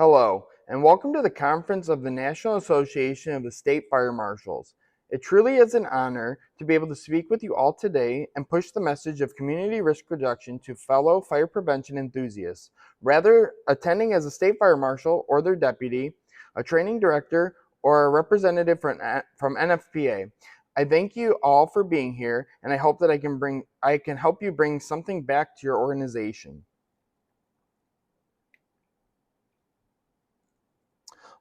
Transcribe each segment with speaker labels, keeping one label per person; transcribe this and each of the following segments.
Speaker 1: Hello, and welcome to the conference of the National Association of the State Fire Marshals. It truly is an honor to be able to speak with you all today and push the message of community risk reduction to fellow fire prevention enthusiasts, rather attending as a state fire marshal or their deputy, a training director, or a representative from NFPA. I thank you all for being here, and I hope that I can help you bring something back to your organization.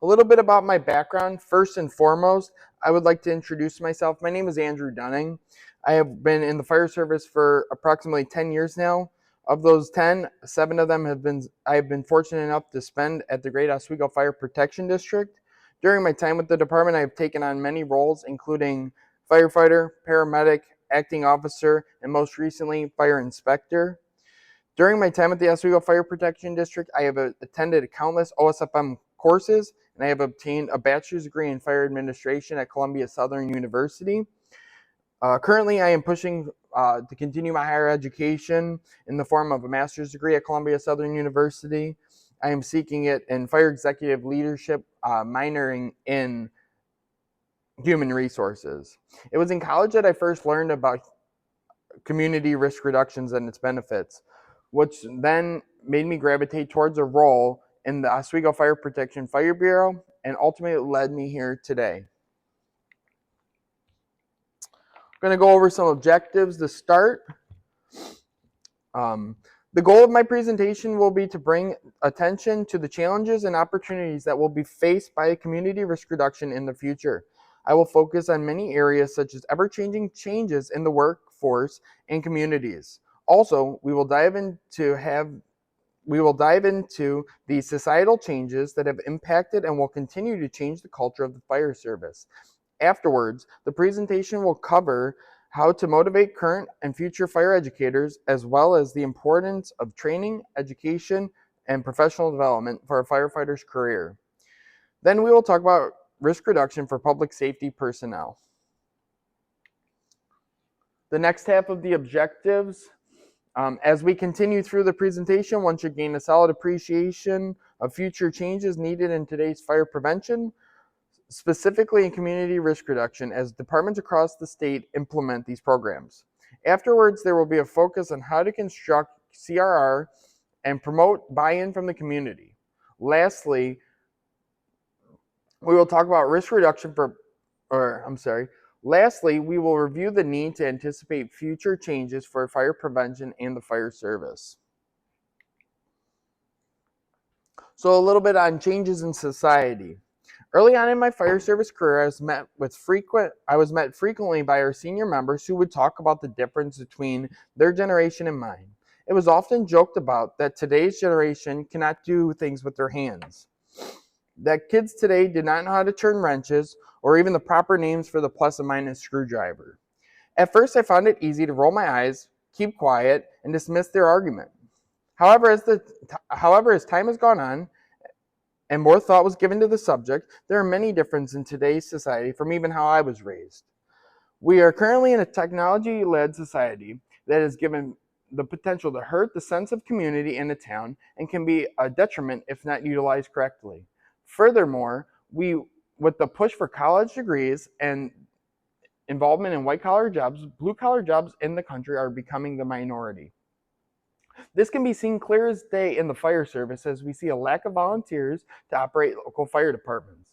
Speaker 1: A little bit about my background. First and foremost, I would like to introduce myself. My name is Andrew Dunning. I have been in the fire service for approximately 10 years now. Of those 10, 7 of them I have been fortunate enough to spend at the Great Oswego Fire Protection District. During my time with the department, I have taken on many roles, including firefighter, paramedic, acting officer, and most recently, fire inspector. During my time at the Oswego Fire Protection District, I have attended countless OSFM courses, and I have obtained a bachelor's degree in fire administration at Columbia Southern University. Currently, I am pushing to continue my higher education in the form of a master's degree at Columbia Southern University. I am seeking it in fire executive leadership, minoring in human resources. It was in college that I first learned about community risk reductions and its benefits, which then made me gravitate towards a role in the Oswego Fire Protection Fire Bureau and ultimately led me here today. I'm going to go over some objectives to start. The goal of my presentation will be to bring attention to the challenges and opportunities that will be faced by community risk reduction in the future. I will focus on many areas such as ever-changing changes in the workforce and communities. Also, we will dive into the societal changes that have impacted and will continue to change the culture of the fire service. Afterwards, the presentation will cover how to motivate current and future fire educators, as well as the importance of training, education, and professional development for a firefighter's career. Then we will talk about risk reduction for public safety personnel. The next half of the objectives, as we continue through the presentation, one should gain a solid appreciation of future changes needed in today's fire prevention, specifically in community risk reduction, as departments across the state implement these programs. Afterwards, there will be a focus on how to construct CRR and promote buy-in from the community. Lastly, we will talk about risk reduction Lastly, we will review the need to anticipate future changes for fire prevention and the fire service. So a little bit on changes in society. Early on in my fire service career, I was met frequently by our senior members who would talk about the difference between their generation and mine. It was often joked about that today's generation cannot do things with their hands, that kids today did not know how to turn wrenches or even the proper names for the plus and minus screwdriver. At first, I found it easy to roll my eyes, keep quiet, and dismiss their argument. However, as time has gone on, and more thought was given to the subject, there are many differences in today's society from even how I was raised. We are currently in a technology-led society that is given the potential to hurt the sense of community in a town and can be a detriment if not utilized correctly. Furthermore, with the push for college degrees and involvement in white-collar jobs, blue-collar jobs in the country are becoming the minority. This can be seen clear as day in the fire service as we see a lack of volunteers to operate local fire departments.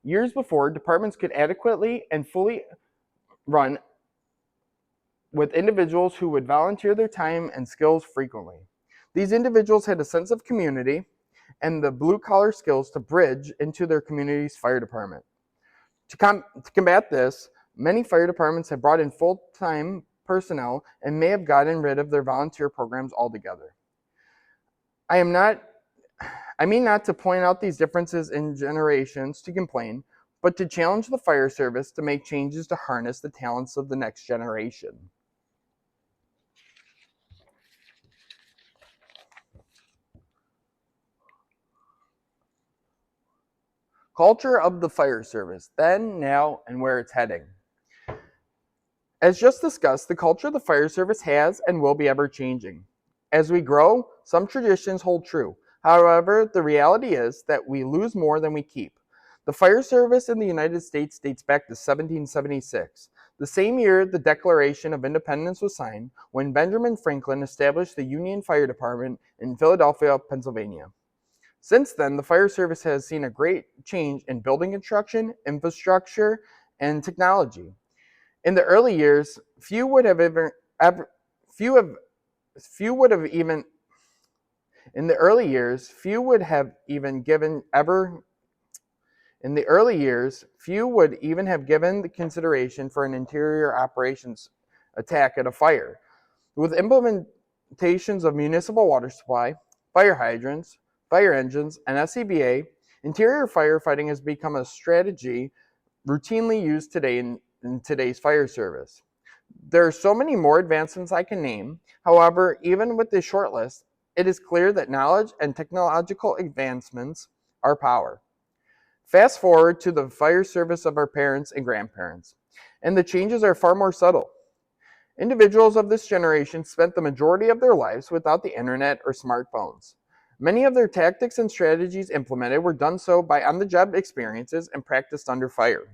Speaker 1: Years before, departments could adequately and fully run with individuals who would volunteer their time and skills frequently. These individuals had a sense of community and the blue-collar skills to bridge into their community's fire department. To combat this, many fire departments have brought in full-time personnel and may have gotten rid of their volunteer programs altogether. I mean not to point out these differences in generations to complain, but to challenge the fire service to make changes to harness the talents of the next generation. Culture of the fire service, then, now, and where it's heading. As just discussed, the culture of the fire service has and will be ever changing. As we grow, some traditions hold true, However, the reality is that we lose more than we keep. The fire service in the United States dates back to 1776, the same year the Declaration of Independence was signed, when Benjamin Franklin established the Union Fire Department in Philadelphia, Pennsylvania. Since then, the fire service has seen a great change in building construction, infrastructure, and technology. In the early years, few would have even in the early years, few would have even given ever in the early years, few would even have given the consideration for an interior operations attack at a fire. With implementations of municipal water supply, fire hydrants, fire engines, and SCBA, interior firefighting has become a strategy routinely used today in today's fire service. There are so many more advancements I can name. However, even with this short list, it is clear that knowledge and technological advancements are power. Fast forward to the fire service of our parents and grandparents, and the changes are far more subtle. Individuals of this generation spent the majority of their lives without the internet or smartphones. Many of their tactics and strategies implemented were done so by on-the-job experiences and practiced under fire.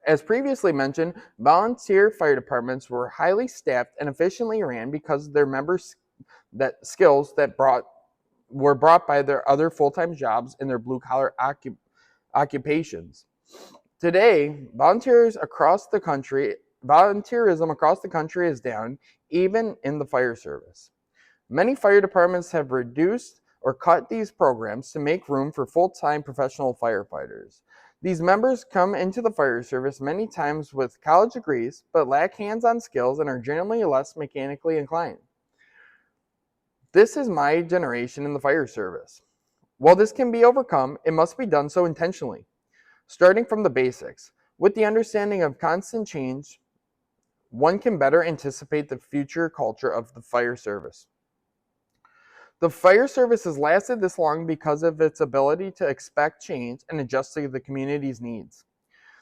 Speaker 1: As previously mentioned, volunteer fire departments were highly staffed and efficiently ran because their members' skills were brought by their other full-time jobs in their blue-collar occupations. Today, volunteerism across the country is down, even in the fire service. Many fire departments have reduced or cut these programs to make room for full-time professional firefighters. These members come into the fire service many times with college degrees, but lack hands-on skills and are generally less mechanically inclined. This is my generation in the fire service. While this can be overcome, it must be done so intentionally, starting from the basics. With the understanding of constant change, one can better anticipate the future culture of the fire service. The fire service has lasted this long because of its ability to expect change and adjust to the community's needs.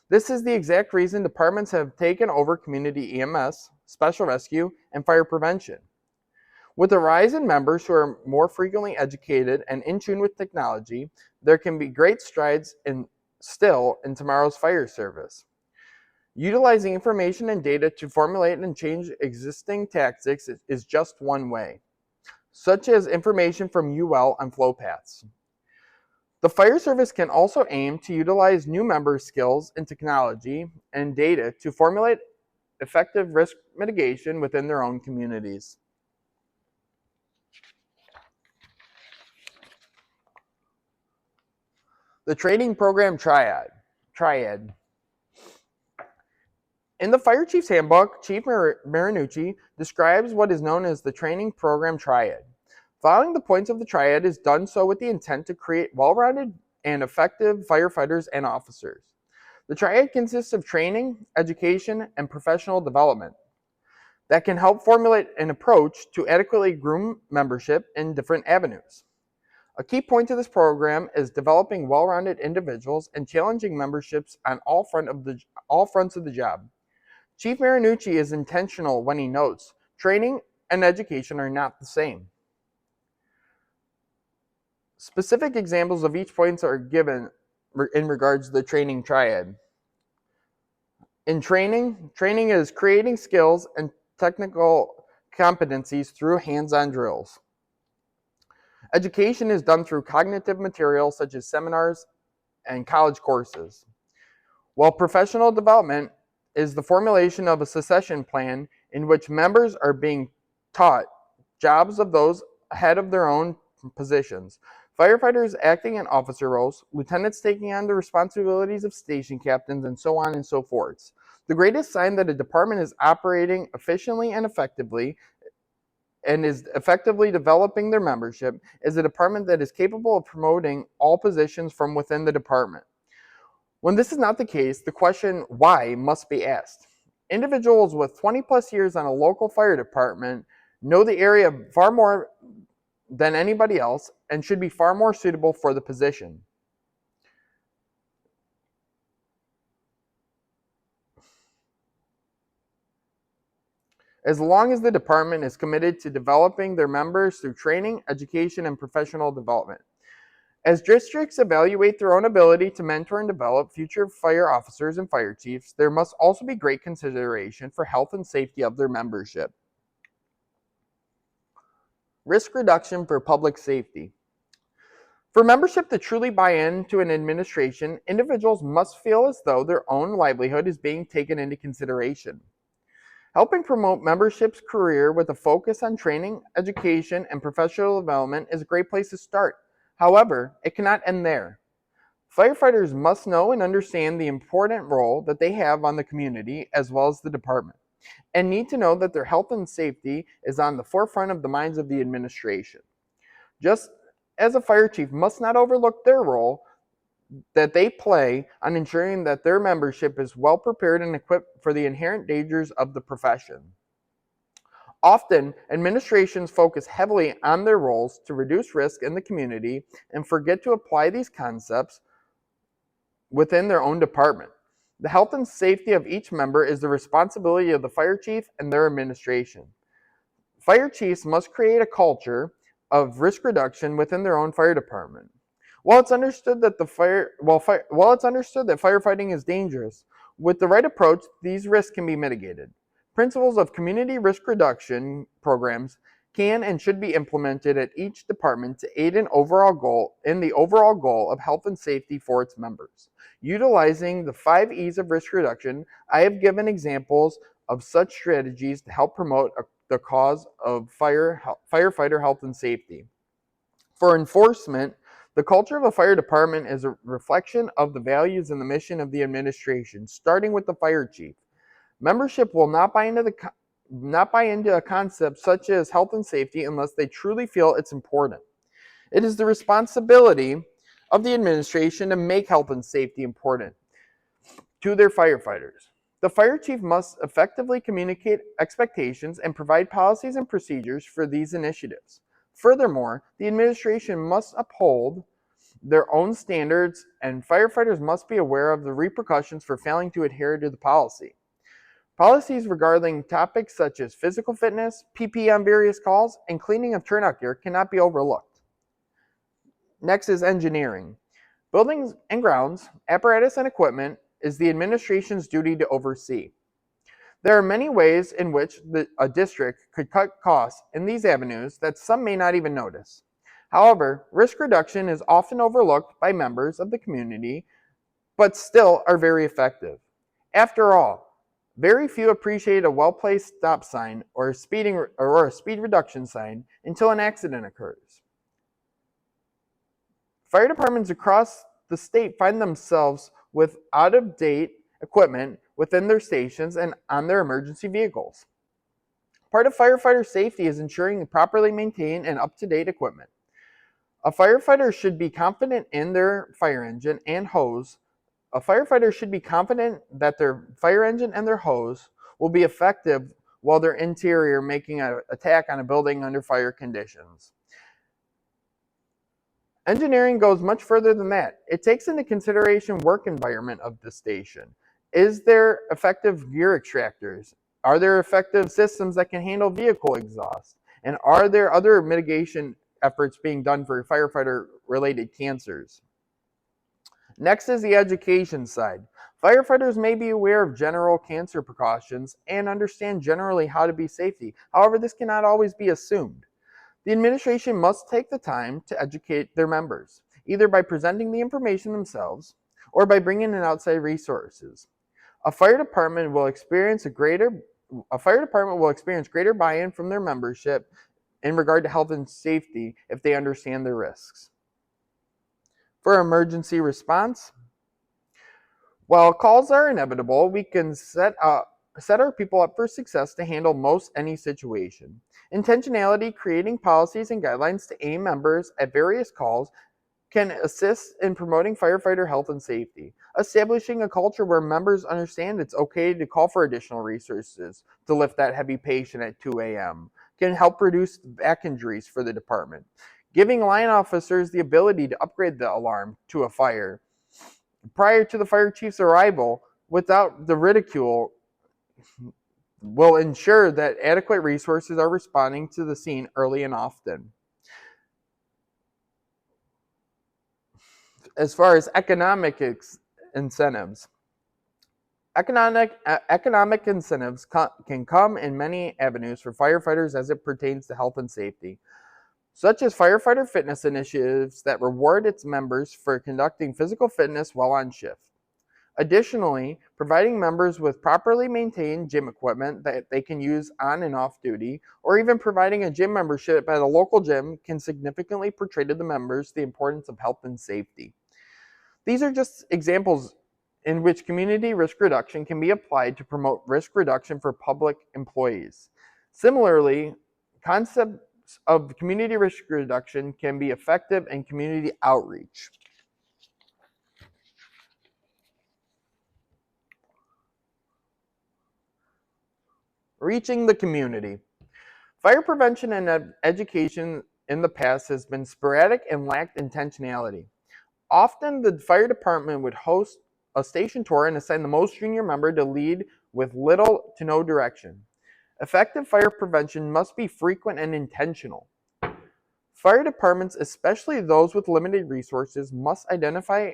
Speaker 1: This is the exact reason departments have taken over community EMS, special rescue, and fire prevention. With the rise in members who are more frequently educated and in tune with technology, there can be great strides in tomorrow's fire service. Utilizing information and data to formulate and change existing tactics is just one way, such as information from UL on flow paths. The fire service can also aim to utilize new members' skills in technology and data to formulate effective risk mitigation within their own communities. The training program triad. In the Fire Chief's Handbook, Chief Marinucci describes what is known as the training program triad. Following the points of the triad is done so with the intent to create well-rounded and effective firefighters and officers. The triad consists of training, education, and professional development that can help formulate an approach to adequately groom membership in different avenues. A key point to this program is developing well-rounded individuals and challenging memberships on all fronts of the job. Chief Marinucci is intentional when he notes training and education are not the same. Specific examples of each point are given in regards to the training triad. In training is creating skills and technical competencies through hands-on drills. Education is done through cognitive materials such as seminars and college courses, while professional development is the formulation of a succession plan in which members are being taught jobs of those ahead of their own positions. Firefighters acting in officer roles, lieutenants taking on the responsibilities of station captains, and so on and so forth. The greatest sign that a department is operating efficiently and effectively and is effectively developing their membership is a department that is capable of promoting all positions from within the department. When this is not the case, the question why must be asked. Individuals with 20 plus years on a local fire department know the area far more than anybody else and should be far more suitable for the position. as long as the department is committed to developing their members through training, education, and professional development. As districts evaluate their own ability to mentor and develop future fire officers and fire chiefs, there must also be great consideration for health and safety of their membership. Risk reduction for public safety. For membership to truly buy into an administration, individuals must feel as though their own livelihood is being taken into consideration. Helping promote membership's career with a focus on training, education, and professional development is a great place to start. However, it cannot end there. Firefighters must know and understand the important role that they have on the community as well as the department, and need to know that their health and safety is on the forefront of the minds of the administration. Just as a fire chief must not overlook their role that they play on ensuring that their membership is well prepared and equipped for the inherent dangers of the profession. Often, administrations focus heavily on their roles to reduce risk in the community and forget to apply these concepts within their own department. The health and safety of each member is the responsibility of the fire chief and their administration. Fire chiefs must create a culture of risk reduction within their own fire department. While it's understood that firefighting is dangerous, with the right approach, these risks can be mitigated. Principles of community risk reduction programs can and should be implemented at each department to aid in the overall goal of health and safety for its members. Utilizing the 5 E's of risk reduction, I have given examples of such strategies to help promote the cause of firefighter health and safety. For enforcement, the culture of a fire department is a reflection of the values and the mission of the administration, starting with the fire chief. Membership will not buy into a concept such as health and safety unless they truly feel it's important. It is the responsibility of the administration to make health and safety important to their firefighters. The fire chief must effectively communicate expectations and provide policies and procedures for these initiatives. Furthermore, the administration must uphold their own standards, and firefighters must be aware of the repercussions for failing to adhere to the policy. Policies regarding topics such as physical fitness, PPE on various calls, and cleaning of turnout gear cannot be overlooked. Next is engineering. Buildings and grounds, apparatus and equipment is the administration's duty to oversee. There are many ways in which a district could cut costs in these avenues that some may not even notice. However, risk reduction is often overlooked by members of the community, but still are very effective. After all, very few appreciate a well-placed stop sign or a speed reduction sign until an accident occurs. Fire departments across the state find themselves with out-of-date equipment within their stations and on their emergency vehicles. Part of firefighter safety is ensuring properly maintained and up-to-date equipment. A firefighter should be confident in their fire engine and hose. A firefighter should be confident that their fire engine and their hose will be effective while they're interior making an attack on a building under fire conditions. Engineering goes much further than that. It takes into consideration work environment of the station. Is there effective gear extractors? Are there effective systems that can handle vehicle exhaust? And are there other mitigation efforts being done for firefighter-related cancers? Next is the education side. Firefighters may be aware of general cancer precautions and understand generally how to be safety. However, this cannot always be assumed. The administration must take the time to educate their members, either by presenting the information themselves or by bringing in outside resources. A fire department will experience greater buy-in from their membership in regard to health and safety if they understand their risks. For emergency response, while calls are inevitable, we can set our people up for success to handle most any situation. Intentionality, creating policies and guidelines to aim members at various calls can assist in promoting firefighter health and safety. Establishing a culture where members understand it's okay to call for additional resources to lift that heavy patient at 2 a.m. can help reduce back injuries for the department. Giving line officers the ability to upgrade the alarm to a fire prior to the fire chief's arrival without the ridicule will ensure that adequate resources are responding to the scene early and often. As far as economic incentives, economic incentives can come in many avenues for firefighters as it pertains to health and safety, such as firefighter fitness initiatives that reward its members for conducting physical fitness while on shift. Additionally, providing members with properly maintained gym equipment that they can use on and off duty, or even providing a gym membership at a local gym, can significantly portray to the members the importance of health and safety. These are just examples in which community risk reduction can be applied to promote risk reduction for public employees. Similarly, concepts of community risk reduction can be effective in community outreach. Reaching the community. Fire prevention and education in the past has been sporadic and lacked intentionality. Often, the fire department would host a station tour and assign the most junior member to lead with little to no direction. Effective fire prevention must be frequent and intentional. Fire departments, especially those with limited resources, must identify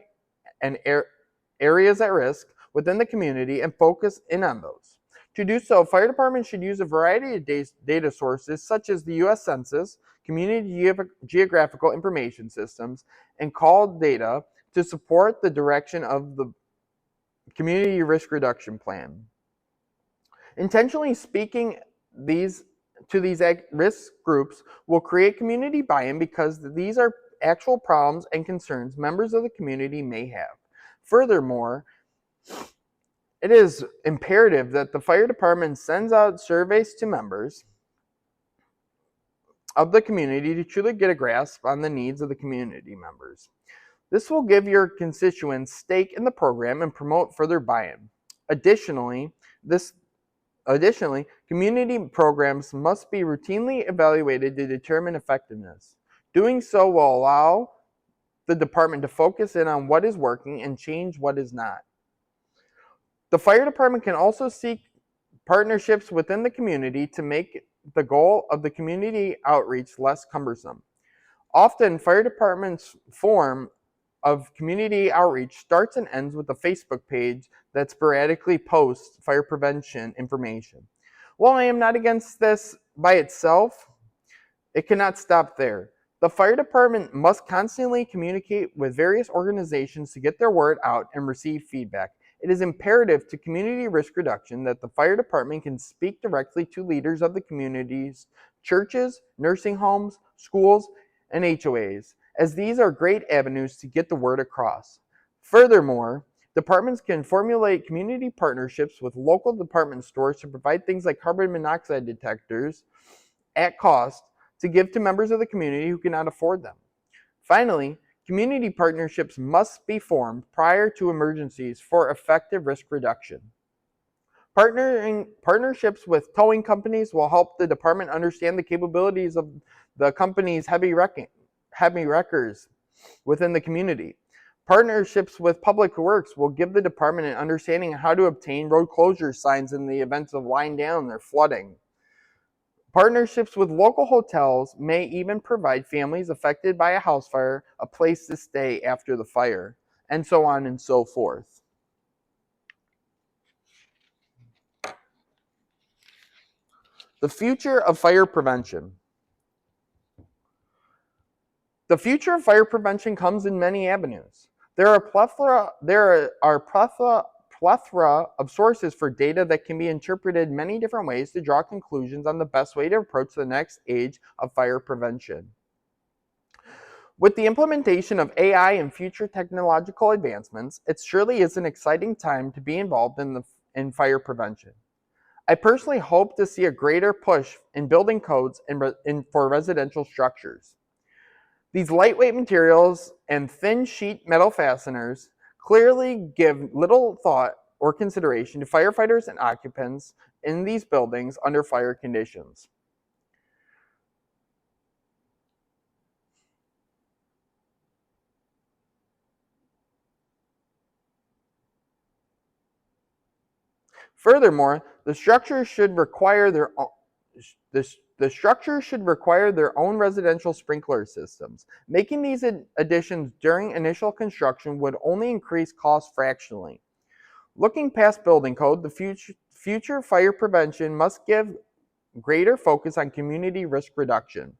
Speaker 1: areas at risk within the community and focus in on those. To do so, fire departments should use a variety of data sources such as the U.S. Census, community geographical information systems, and call data to support the direction of the community risk reduction plan. Intentionally speaking these risk groups will create community buy-in because these are actual problems and concerns members of the community may have. Furthermore, it is imperative that the fire department sends out surveys to members of the community to truly get a grasp on the needs of the community members. This will give your constituents stake in the program and promote further buy-in. Additionally, community programs must be routinely evaluated to determine effectiveness. Doing so will allow the department to focus in on what is working and change what is not. The fire department can also seek partnerships within the community to make the goal of the community outreach less cumbersome. Often, fire departments' form of community outreach starts and ends with a Facebook page that sporadically posts fire prevention information. While I am not against this by itself, it cannot stop there. The fire department must constantly communicate with various organizations to get their word out and receive feedback. It is imperative to community risk reduction that the fire department can speak directly to leaders of the communities, churches, nursing homes, schools, and HOAs, as these are great avenues to get the word across. Furthermore, departments can formulate community partnerships with local department stores to provide things like carbon monoxide detectors at cost to give to members of the community who cannot afford them. Finally, community partnerships must be formed prior to emergencies for effective risk reduction. Partnerships with towing companies will help the department understand the capabilities of the company's heavy wreckers within the community. Partnerships with public works will give the department an understanding of how to obtain road closure signs in the event of line down or flooding. Partnerships with local hotels may even provide families affected by a house fire a place to stay after the fire, and so on and so forth. The future of fire prevention. The future of fire prevention comes in many avenues. There are a plethora of sources for data that can be interpreted many different ways to draw conclusions on the best way to approach the next age of fire prevention. With the implementation of AI and future technological advancements, it surely is an exciting time to be involved in fire prevention. I personally hope to see a greater push in building codes for residential structures. These lightweight materials and thin sheet metal fasteners clearly give little thought or consideration to firefighters and occupants in these buildings under fire conditions. Furthermore, the structure should require their own residential sprinkler systems. Making these additions during initial construction would only increase costs fractionally. Looking past building code, the future fire prevention must give greater focus on community risk reduction.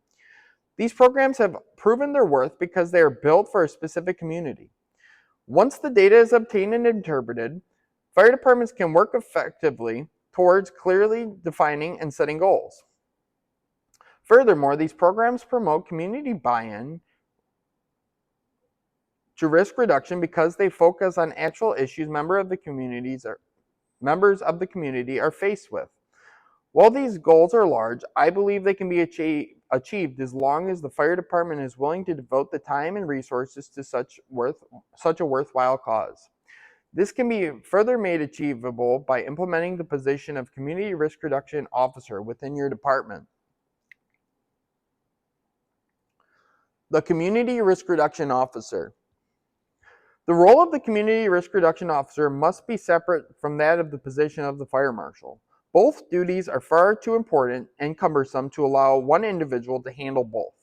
Speaker 1: These programs have proven their worth because they are built for a specific community. Once the data is obtained and interpreted, fire departments can work effectively towards clearly defining and setting goals. Furthermore, these programs promote community buy-in to risk reduction because they focus on actual issues members of the community are faced with. While these goals are large, I believe they can be achieved as long as the fire department is willing to devote the time and resources to such a worthwhile cause. This can be further made achievable by implementing the position of Community Risk Reduction Officer within your department. The Community Risk Reduction Officer. The role of the Community Risk Reduction Officer must be separate from that of the position of the Fire Marshal. Both duties are far too important and cumbersome to allow one individual to handle both.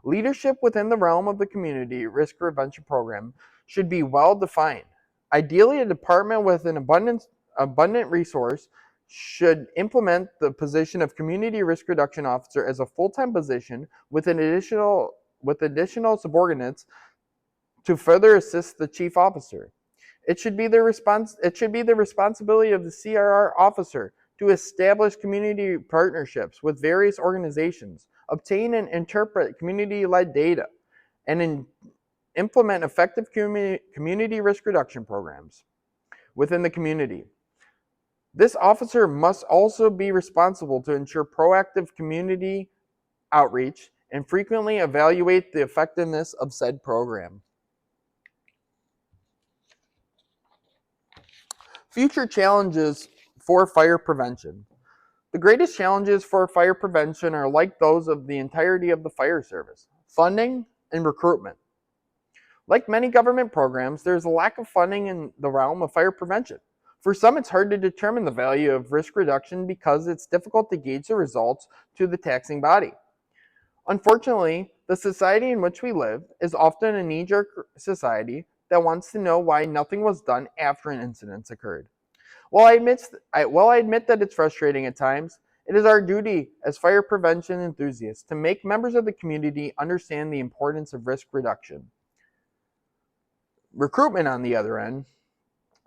Speaker 1: Leadership within the realm of the Community Risk Prevention Program should be well defined. Ideally, a department with an abundant resource should implement the position of Community Risk Reduction Officer as a full-time position with additional subordinates to further assist the chief officer. It should be the responsibility of the CRR officer to establish community partnerships with various organizations, obtain and interpret community-led data, and implement effective community risk reduction programs within the community. This officer must also be responsible to ensure proactive community outreach and frequently evaluate the effectiveness of said program. Future challenges for fire prevention. The greatest challenges for fire prevention are like those of the entirety of the fire service: funding and recruitment. Like many government programs, there is a lack of funding in the realm of fire prevention. For some, it's hard to determine the value of risk reduction because it's difficult to gauge the results to the taxing body. Unfortunately, the society in which we live is often a knee-jerk society that wants to know why nothing was done after an incident occurred. While I admit that it's frustrating at times, it is our duty as fire prevention enthusiasts to make members of the community understand the importance of risk reduction. Recruitment, on the other end.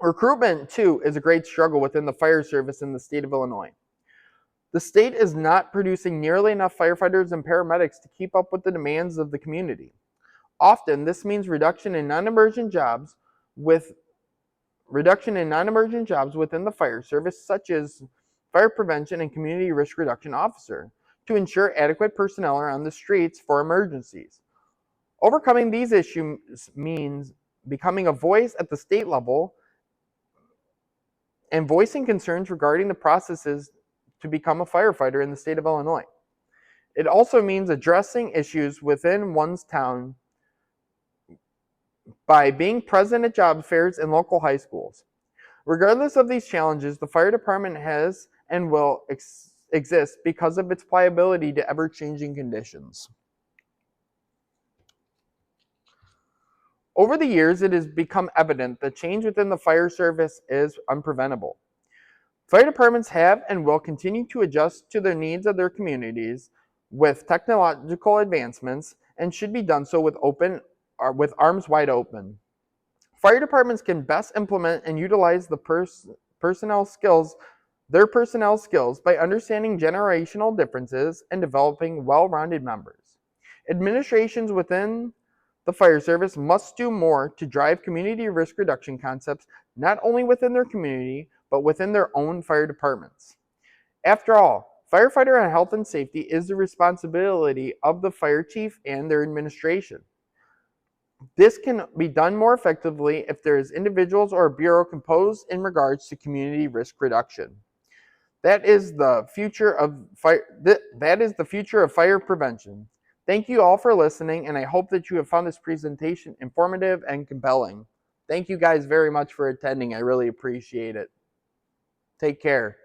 Speaker 1: Recruitment, too, is a great struggle within the fire service in the state of Illinois. The state is not producing nearly enough firefighters and paramedics to keep up with the demands of the community. Often, this means reduction in non-emergent jobs within the fire service, such as fire prevention and community risk reduction officer, to ensure adequate personnel are on the streets for emergencies. Overcoming these issues means becoming a voice at the state level and voicing concerns regarding the processes to become a firefighter in the state of Illinois. It also means addressing issues within one's town by being present at job fairs and local high schools. Regardless of these challenges, the fire department has and will exist because of its pliability to ever-changing conditions. Over the years, it has become evident that change within the fire service is unpreventable. Fire departments have and will continue to adjust to the needs of their communities with technological advancements and should be done so with arms wide open. Fire departments can best implement and utilize the personnel skills by understanding generational differences and developing well-rounded members. Administrations within the fire service must do more to drive community risk reduction concepts not only within their community, but within their own fire departments. After all, firefighter health and safety is the responsibility of the fire chief and their administration. This can be done more effectively if there is individuals or a bureau composed in regards to community risk reduction. That is the future of fire prevention. Thank you all for listening, and I hope that you have found this presentation informative and compelling. Thank you guys very much for attending. I really appreciate it. Take care.